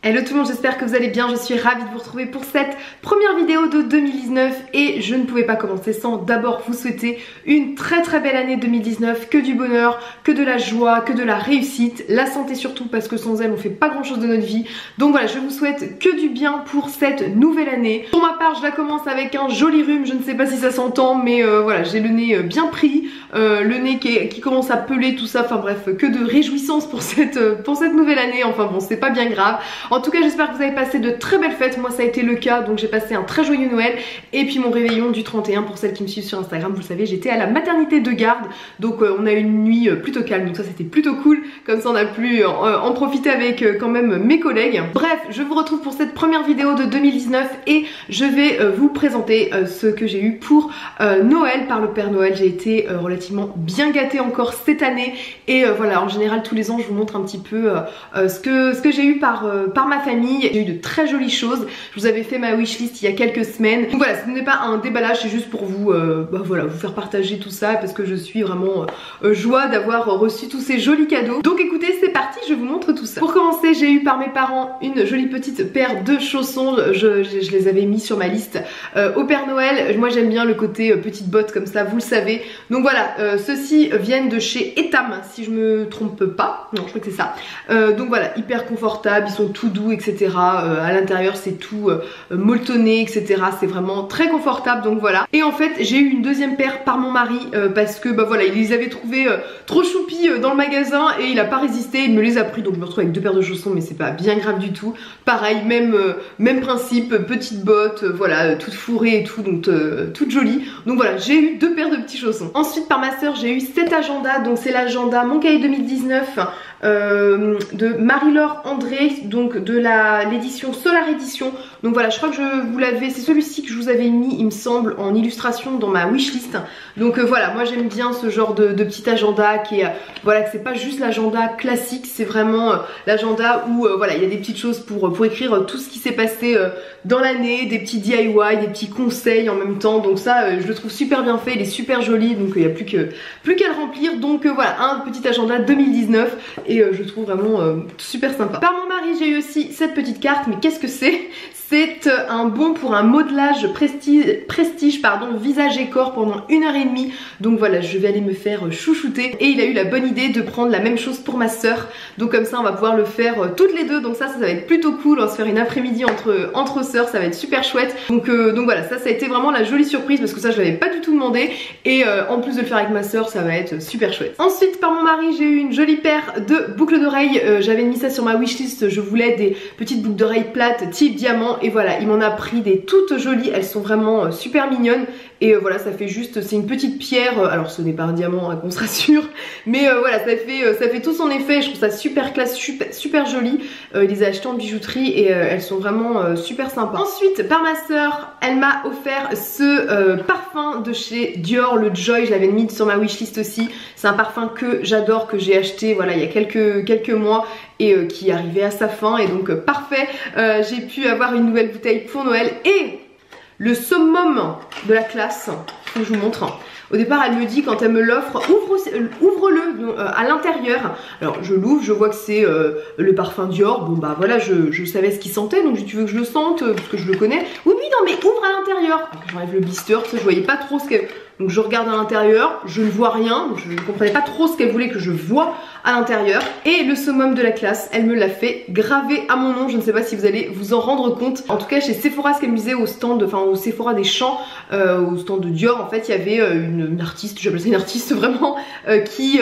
Hello tout le monde, j'espère que vous allez bien, je suis ravie de vous retrouver pour cette première vidéo de 2019 et je ne pouvais pas commencer sans d'abord vous souhaiter une très belle année 2019, que du bonheur, que de la joie, que de la réussite, la santé surtout parce que sans elle on fait pas grand chose de notre vie. Donc voilà, je vous souhaite que du bien pour cette nouvelle année. Pour ma part je la commence avec un joli rhume, je ne sais pas si ça s'entend mais voilà, j'ai le nez bien pris, le nez qui commence à peler tout ça, enfin bref, que de réjouissance pour cette nouvelle année, enfin bon c'est pas bien grave. En tout cas j'espère que vous avez passé de très belles fêtes, moi ça a été le cas, donc j'ai passé un très joyeux Noël et puis mon réveillon du 31 pour celles qui me suivent sur Instagram, vous le savez j'étais à la maternité de garde, donc on a eu une nuit plutôt calme, donc ça c'était plutôt cool, comme ça on a pu en profiter avec quand même mes collègues. Bref, je vous retrouve pour cette première vidéo de 2019 et je vais vous présenter ce que j'ai eu pour Noël par le Père Noël. J'ai été relativement bien gâtée encore cette année et voilà, en général tous les ans je vous montre un petit peu ce que j'ai eu par ma famille. J'ai eu de très jolies choses, je vous avais fait ma wishlist il y a quelques semaines, donc voilà, ce n'est pas un déballage, c'est juste pour vous voilà, vous faire partager tout ça parce que je suis vraiment joie d'avoir reçu tous ces jolis cadeaux. Donc écoutez, c'est parti, je vous montre tout ça. Pour commencer, j'ai eu par mes parents une jolie petite paire de chaussons, je les avais mis sur ma liste au Père Noël. Moi j'aime bien le côté petites bottes comme ça, vous le savez. Donc voilà, ceux-ci viennent de chez Etam si je me trompe pas, non je crois que c'est ça. Donc voilà, hyper confortables, ils sont tout doux etc. À l'intérieur c'est tout molletonné etc. C'est vraiment très confortable, donc voilà. Et en fait j'ai eu une deuxième paire par mon mari parce que bah voilà, il les avait trouvés trop choupis dans le magasin et il a pas résisté, il me les a pris, donc je me retrouve avec deux paires de chaussons mais c'est pas bien grave du tout. Pareil, même principe, petites bottes, voilà, toutes fourrées et tout, donc toutes jolies. Donc voilà, j'ai eu deux paires de petits chaussons. Ensuite par ma soeur j'ai eu cet agenda, donc c'est l'agenda Mon Cahier 2019 de Marie-Laure André, donc de l'édition Solar Edition. Donc voilà, je crois que je vous l'avais, c'est celui-ci que je vous avais mis il me semble en illustration dans ma wishlist. Donc voilà, moi j'aime bien ce genre de petit agenda qui est, voilà, que c'est pas juste l'agenda classique, c'est vraiment l'agenda où voilà, il y a des petites choses pour écrire tout ce qui s'est passé dans l'année, des petits DIY, des petits conseils en même temps. Donc ça je le trouve super bien fait, il est super joli, donc il n'y a plus qu'à le remplir. Donc voilà, un petit agenda 2019 et je trouve vraiment super sympa. Par mon mari j'ai eu aussi cette petite carte, mais qu'est-ce que c'est? C'est un bon pour un modelage prestige pardon, visage et corps pendant 1h30. Donc voilà, je vais aller me faire chouchouter. Et il a eu la bonne idée de prendre la même chose pour ma soeur. Donc comme ça on va pouvoir le faire toutes les deux. Donc ça va être plutôt cool. On va se faire une après-midi entre sœurs, ça va être super chouette. Donc voilà, ça a été vraiment la jolie surprise parce que ça je l'avais pas du tout demandé. Et en plus de le faire avec ma soeur, ça va être super chouette. Ensuite par mon mari j'ai eu une jolie paire de boucles d'oreilles. J'avais mis ça sur ma wishlist, je voulais des petites boucles d'oreilles plates type diamant. Et voilà, il m'en a pris des toutes jolies, elles sont vraiment super mignonnes. Et voilà, ça fait juste, c'est une petite pierre, alors ce n'est pas un diamant hein, qu'on se rassure, mais voilà, ça fait tout son effet, je trouve ça super classe, super joli. Il les a achetées en bijouterie et elles sont vraiment super sympas. Ensuite, par ma soeur, elle m'a offert ce parfum de chez Dior, le Joy, je l'avais mis sur ma wishlist aussi. C'est un parfum que j'adore, que j'ai acheté voilà, il y a quelques mois et qui arrivait à sa fin, et donc parfait, j'ai pu avoir une nouvelle bouteille pour Noël. Et le summum de la classe que je vous montre. Au départ elle me dit quand elle me l'offre, ouvre-le à l'intérieur. Alors je l'ouvre, je vois que c'est le parfum Dior. Bon bah voilà, je savais ce qu'il sentait, donc tu veux que je le sente parce que je le connais. Oui non mais ouvre à l'intérieur. J'enlève le blister, parce que je voyais pas trop ce qu'elle... Donc je regarde à l'intérieur, je ne vois rien, donc je ne comprenais pas trop ce qu'elle voulait que je voie à l'intérieur. Et le summum de la classe, elle me l'a fait graver à mon nom, je ne sais pas si vous allez vous en rendre compte. En tout cas chez Sephora, ce qu'elle me disait au stand, enfin au Sephora des Champs, au stand de Dior, en fait il y avait une artiste, j'appelle ça une artiste vraiment, qui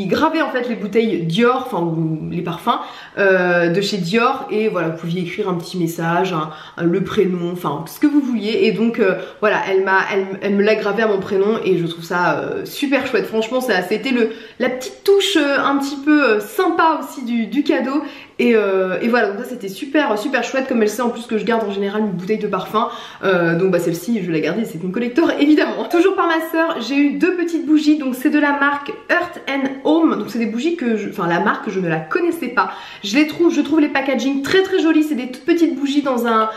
gravait en fait les bouteilles Dior, enfin les parfums de chez Dior. Et voilà, vous pouviez écrire un petit message, le prénom, enfin ce que vous vouliez. Et donc voilà, elle me l'a gravé à mon prénom et je trouve ça super chouette. Franchement c'était la petite touche un petit peu sympa aussi du cadeau. Et voilà, donc ça c'était super chouette, comme elle sait en plus que je garde en général une bouteille de parfum. Donc bah celle-ci je vais la garder, c'est une collector évidemment. Toujours par ma soeur, j'ai eu deux petites bougies, donc c'est de la marque Earth and Home. Donc c'est des bougies enfin la marque je ne la connaissais pas. Je trouve les packaging très jolis, c'est des toutes petites bougies dans un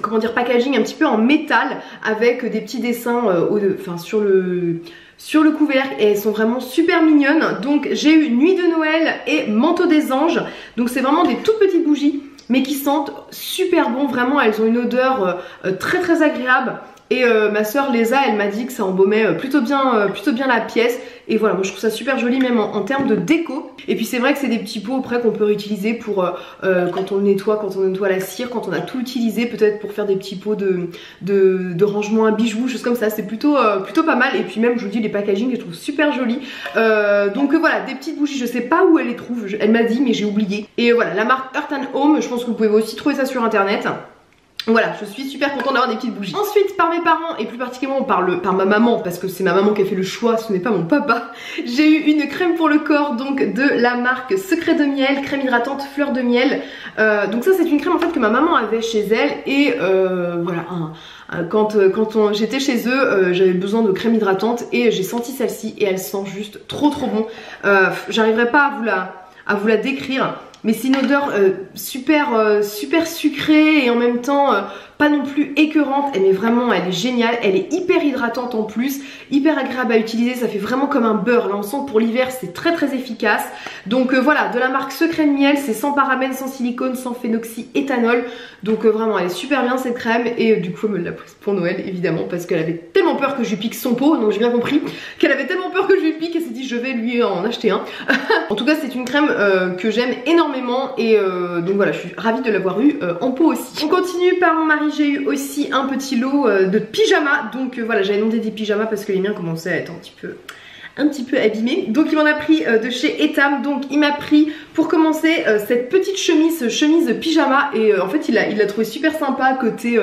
comment dire, packaging un petit peu en métal avec des petits dessins enfin sur le sur le couvercle et elles sont vraiment super mignonnes. Donc j'ai eu Nuit de Noël et Manteau des Anges. Donc c'est vraiment des toutes petites bougies mais qui sentent super bon. Vraiment elles ont une odeur très très agréable. Et ma soeur les a, elle m'a dit que ça embaumait plutôt bien la pièce. Et voilà, moi je trouve ça super joli même en termes de déco. Et puis c'est vrai que c'est des petits pots après qu'on peut réutiliser pour quand on nettoie la cire, quand on a tout utilisé, peut-être pour faire des petits pots de rangement à bijoux, choses comme ça. C'est plutôt pas mal. Et puis même je vous dis les packaging, je les trouve super jolis. Donc voilà, des petites bougies, je sais pas où elle les trouve, elle m'a dit mais j'ai oublié. Et voilà, la marque Earth and Home, je pense que vous pouvez aussi trouver ça sur internet. Voilà, je suis super contente d'avoir des petites bougies. Ensuite, par mes parents et plus particulièrement par ma maman, parce que c'est ma maman qui a fait le choix, ce n'est pas mon papa, j'ai eu une crème pour le corps donc de la marque Secret de Miel, crème hydratante fleur de miel. Donc ça c'est une crème en fait que ma maman avait chez elle et voilà, quand j'étais chez eux, j'avais besoin de crème hydratante et j'ai senti celle-ci et elle sent juste trop bon. J'arriverai pas à vous la décrire. Mais c'est une odeur super sucrée et en même temps pas non plus écœurante. Elle est vraiment, elle est géniale, elle est hyper hydratante en plus, hyper agréable à utiliser, ça fait vraiment comme un beurre. Là on sent que pour l'hiver c'est très efficace. Donc voilà, de la marque Secret de Miel, c'est sans parabènes, sans silicone, sans phénoxyéthanol. Donc vraiment elle est super bien cette crème et du coup elle me l'a prise pour Noël évidemment parce qu'elle avait tellement peur que je lui pique son pot. Donc j'ai bien compris qu'elle avait tellement peur que je lui pique qu'elle s'est dit je vais lui en acheter un. En tout cas c'est une crème que j'aime énormément et donc voilà, je suis ravie de l'avoir eu en pot aussi. On continue par mon mari, j'ai eu aussi un petit lot de pyjamas. Donc voilà, j'avais demandé des pyjamas parce que les miens commençaient à être un petit peu abîmé. Donc il m'en a pris de chez Etam. Donc il m'a pris pour commencer cette petite chemise pyjama et en fait il l'a trouvé super sympa côté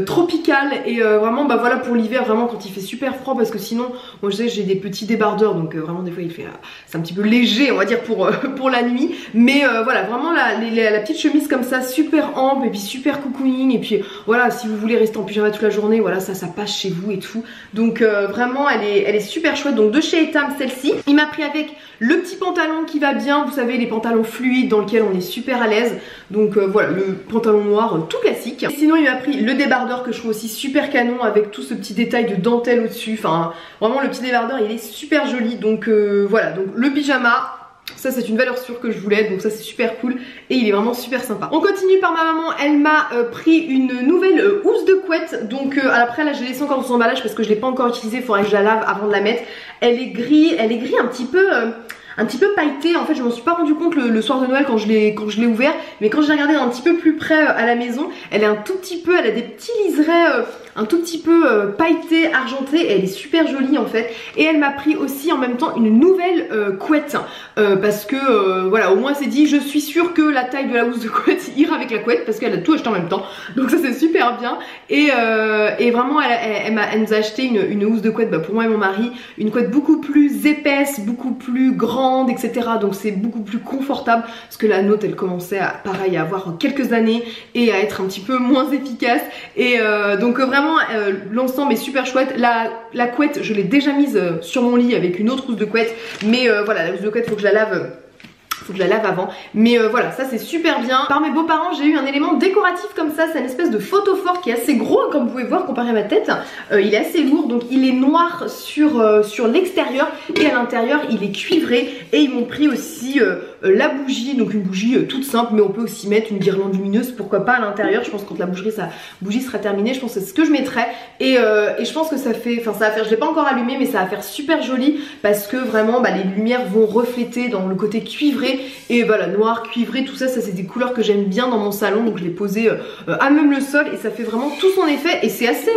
tropical et vraiment bah voilà pour l'hiver vraiment quand il fait super froid parce que sinon moi je sais j'ai des petits débardeurs donc vraiment des fois il fait c'est un petit peu léger on va dire pour la nuit mais voilà vraiment la petite chemise comme ça super ample et puis super cocooning et puis voilà si vous voulez rester en pyjama toute la journée voilà ça passe chez vous et tout donc vraiment elle est super chouette. Donc de chez Etam celle-ci. Il m'a pris avec le petit pantalon qui va bien, vous savez les pantalons fluides dans lesquels on est super à l'aise. Donc voilà le pantalon noir tout classique. Et sinon il m'a pris le débardeur que je trouve aussi super canon avec tout ce petit détail de dentelle au dessus. Enfin vraiment le petit débardeur il est super joli. Donc voilà, donc le pyjama. Ça c'est une valeur sûre que je voulais donc ça c'est super cool et il est vraiment super sympa. On continue par ma maman, elle m'a pris une nouvelle housse de couette. Donc après là je l'ai laissée encore dans son emballage parce que je l'ai pas encore utilisée, il faudrait que je la lave avant de la mettre. Elle est gris un petit peu pailletée. En fait je m'en suis pas rendu compte le soir de Noël quand je l'ai ouvert, mais quand j'ai regardé un petit peu plus près à la maison, elle est un tout petit peu, elle a des petits liserés un tout petit peu pailletés, argentés, et elle est super jolie en fait. Et elle m'a pris aussi en même temps une nouvelle couette parce que voilà au moins c'est dit je suis sûre que la taille de la housse de couette ira avec la couette parce qu'elle a tout acheté en même temps donc ça c'est super bien et vraiment elle nous a acheté une housse de couette pour moi et mon mari, une couette beaucoup plus épaisse, beaucoup plus grande etc. Donc c'est beaucoup plus confortable parce que la nôtre elle commençait à pareil à avoir quelques années et à être un petit peu moins efficace et donc vraiment l'ensemble est super chouette. La couette je l'ai déjà mise sur mon lit avec une autre housse de couette mais voilà la housse de couette faut que je la lave. Faut que je la lave avant mais voilà ça c'est super bien. Par mes beaux-parents j'ai eu un élément décoratif comme ça, c'est une espèce de photophore qui est assez gros comme vous pouvez voir comparé à ma tête. Il est assez lourd donc il est noir sur l'extérieur et à l'intérieur il est cuivré et ils m'ont pris aussi la bougie, donc une bougie toute simple mais on peut aussi mettre une guirlande lumineuse pourquoi pas à l'intérieur. Je pense que quand la bougie sera terminée je pense que c'est ce que je mettrai et je pense que ça fait, enfin ça va faire, je l'ai pas encore allumé mais ça va faire super joli parce que vraiment les lumières vont refléter dans le côté cuivré et voilà noir, cuivré, tout ça c'est des couleurs que j'aime bien dans mon salon donc je l'ai posé à même le sol et ça fait vraiment tout son effet et c'est assez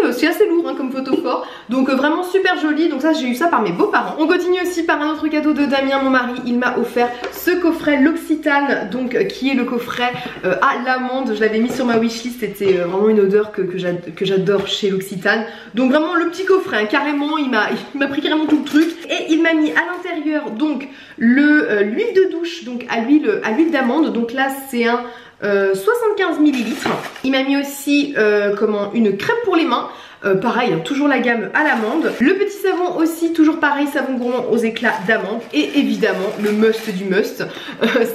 lourd comme photophore donc vraiment super joli. Donc ça j'ai eu ça par mes beaux-parents. On continue aussi par un autre cadeau de Damien mon mari, il m'a offert ce coffret L'Occitane donc qui est le coffret à l'amande. Je l'avais mis sur ma wishlist, c'était vraiment une odeur que j'adore chez L'Occitane. Donc vraiment le petit coffret carrément il m'a pris carrément tout le truc et il m'a mis à l'intérieur donc l'huile de douche donc à l'huile d'amande. Donc là c'est un 75 ml. Il m'a mis aussi une crème pour les mains. Pareil, hein, toujours la gamme à l'amande. Le petit savon aussi, toujours pareil, savon gourmand aux éclats d'amande. Et évidemment, le must du must,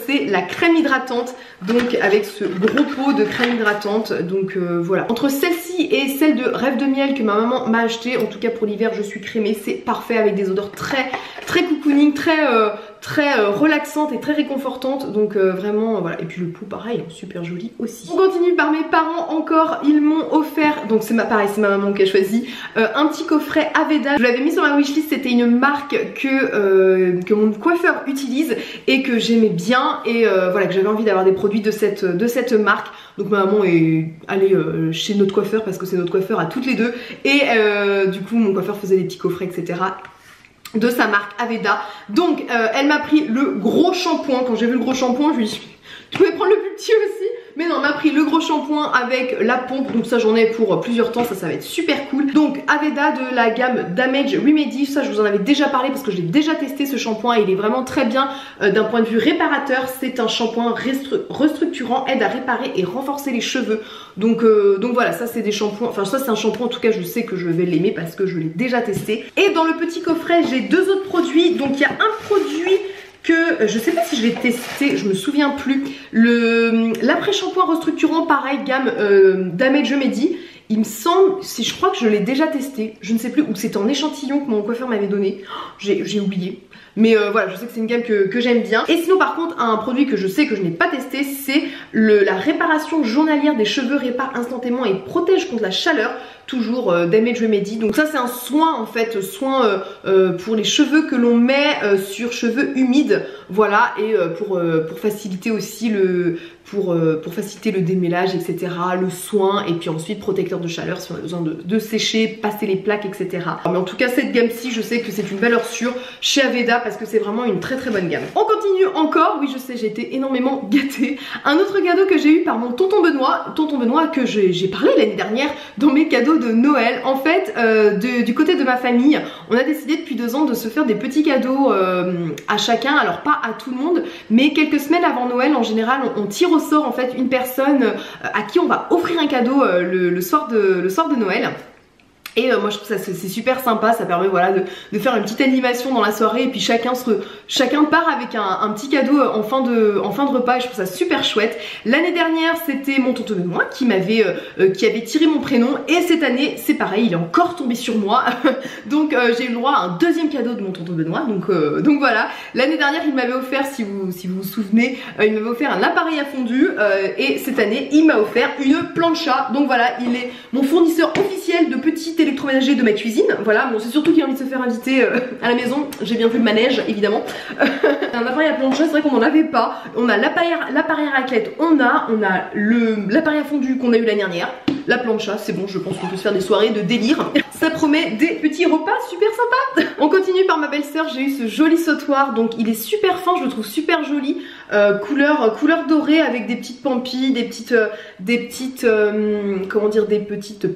c'est la crème hydratante. Donc avec ce gros pot de crème hydratante. Donc voilà. Entre celle-ci et celle de Rêve de Miel que ma maman m'a acheté, en tout cas pour l'hiver, je suis crémée. C'est parfait avec des odeurs très cocooning, très relaxante et très réconfortante, donc vraiment voilà. Et puis le pot pareil, super joli aussi. On continue par mes parents encore, ils m'ont offert, donc c'est pareil, c'est ma maman qui a choisi, un petit coffret Aveda. Je l'avais mis sur ma wishlist, c'était une marque que mon coiffeur utilise et que j'aimais bien, et voilà, que j'avais envie d'avoir des produits de cette marque. Donc ma maman est allée chez notre coiffeur parce que c'est notre coiffeur à toutes les deux, et du coup mon coiffeur faisait des petits coffrets etc. de sa marque Aveda. Donc elle m'a pris le gros shampoing. Quand j'ai vu le gros shampoing, je lui ai dit tu pouvais prendre le plus petit aussi. Mais non, elle m'a pris le gros shampoing avec la pompe. Donc ça j'en ai pour plusieurs temps, ça va être super cool. Donc Aveda de la gamme Damage Remedy. Ça je vous en avais déjà parlé parce que je l'ai déjà testé ce shampoing et il est vraiment très bien d'un point de vue réparateur. C'est un shampoing restructurant, aide à réparer et renforcer les cheveux. Donc voilà, ça c'est des shampoings, enfin ça c'est un shampoing, en tout cas je sais que je vais l'aimer parce que je l'ai déjà testé. Et dans le petit coffret j'ai deux autres produits. Donc il y a un produit que je sais pas si je l'ai testé, je me souviens plus, l'après-shampoing restructurant, pareil, gamme Damage Remedy. Il me semble, je crois que je l'ai déjà testé, je ne sais plus, ou c'était en échantillon que mon coiffeur m'avait donné, j'ai oublié. Mais voilà, je sais que c'est une gamme que j'aime bien. Et sinon par contre, un produit que je sais que je n'ai pas testé, c'est la réparation journalière des cheveux, répare instantanément et protège contre la chaleur. Toujours Damage Remedy. Donc ça c'est un soin en fait, soin pour les cheveux que l'on met sur cheveux humides. Voilà, et pour faciliter aussi pour faciliter le démêlage etc, le soin, et puis ensuite protecteur de chaleur si on a besoin de sécher, passer les plaques etc. Mais en tout cas cette gamme-ci je sais que c'est une valeur sûre chez Aveda parce que c'est vraiment une très bonne gamme. On continue encore, oui je sais, j'ai été énormément gâtée. Un autre cadeau que j'ai eu par mon tonton Benoît que j'ai parlé l'année dernière dans mes cadeaux de Noël. En fait du côté de ma famille on a décidé depuis 2 ans de se faire des petits cadeaux à chacun, alors pas à tout le monde mais quelques semaines avant Noël en général on tire au sort en fait une personne à qui on va offrir un cadeau le soir de Noël. Et moi je trouve ça c'est super sympa, ça permet voilà de faire une petite animation dans la soirée et puis chacun part avec un petit cadeau en fin de repas, et je trouve ça super chouette. L'année dernière c'était mon tonton Benoît qui avait tiré mon prénom, et cette année c'est pareil, il est encore tombé sur moi. Donc j'ai eu le droit à un deuxième cadeau de mon tonton Benoît, donc voilà. L'année dernière il m'avait offert, si vous vous souvenez, il m'avait offert un appareil à fondu, et cette année il m'a offert une plancha. Donc voilà, il est mon fournisseur officiel de petits électroménager de ma cuisine. Voilà, bon c'est surtout qu'il a envie de se faire inviter à la maison. J'ai bien vu le manège évidemment. Un appareil à plancha, c'est vrai qu'on n'en avait pas. On a l'appareil à raclette, on a l'appareil à fondu qu'on a eu l'année dernière. La plancha, c'est bon, je pense qu'on peut se faire des soirées de délire. Ça promet des petits repas super sympas. On continue par ma belle-sœur, j'ai eu ce joli sautoir, donc il est super fin, je le trouve super joli. Couleur dorée avec des petites pampilles, des petites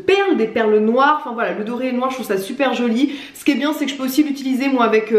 perles, des perles noires. Enfin voilà, le doré et le noir, je trouve ça super joli. Ce qui est bien, c'est que je peux aussi l'utiliser moi avec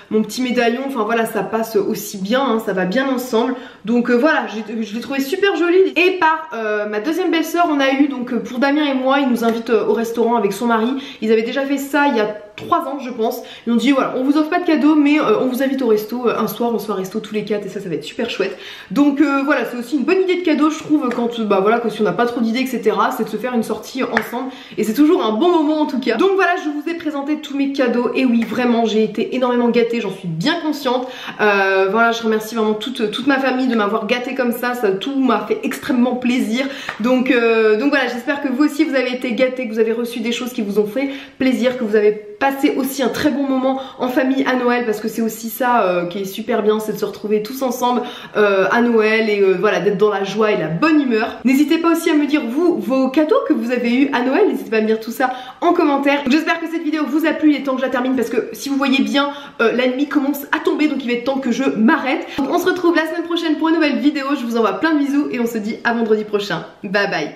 mon petit médaillon. Enfin voilà, ça passe aussi bien, hein, ça va bien ensemble. Donc voilà, je l'ai trouvé super joli. Et par ma deuxième belle-sœur, on a eu donc pour Damien et moi, il nous invite au restaurant avec son mari. Ils avaient déjà fait ça il y a 3 ans je pense. Ils ont dit voilà, on vous offre pas de cadeau mais on vous invite au resto un soir, on se fait un resto tous les 4 et ça va être super chouette. Donc voilà, c'est aussi une bonne idée de cadeau je trouve quand voilà, si on n'a pas trop d'idées etc, c'est de se faire une sortie ensemble et c'est toujours un bon moment en tout cas. Donc voilà, je vous ai présenté tous mes cadeaux et oui vraiment j'ai été énormément gâtée, j'en suis bien consciente. Voilà, je remercie vraiment toute ma famille de m'avoir gâtée comme ça, tout m'a fait extrêmement plaisir. Donc voilà, j'espère que vous aussi vous avez été gâtés, que vous avez reçu des choses qui vous ont fait plaisir, que vous avez passé aussi un très bon moment en famille à Noël, parce que c'est aussi ça qui est super bien, c'est de se retrouver tous ensemble à Noël et voilà, d'être dans la joie et la bonne humeur. N'hésitez pas aussi à me dire vous, vos cadeaux que vous avez eu à Noël, n'hésitez pas à me dire tout ça en commentaire. J'espère que cette vidéo vous a plu, il est temps que je la termine parce que si vous voyez bien la nuit commence à tomber, donc il va être temps que je m'arrête. On se retrouve la semaine prochaine pour une nouvelle vidéo, je vous envoie plein de bisous et on se dit à vendredi prochain. Bye bye.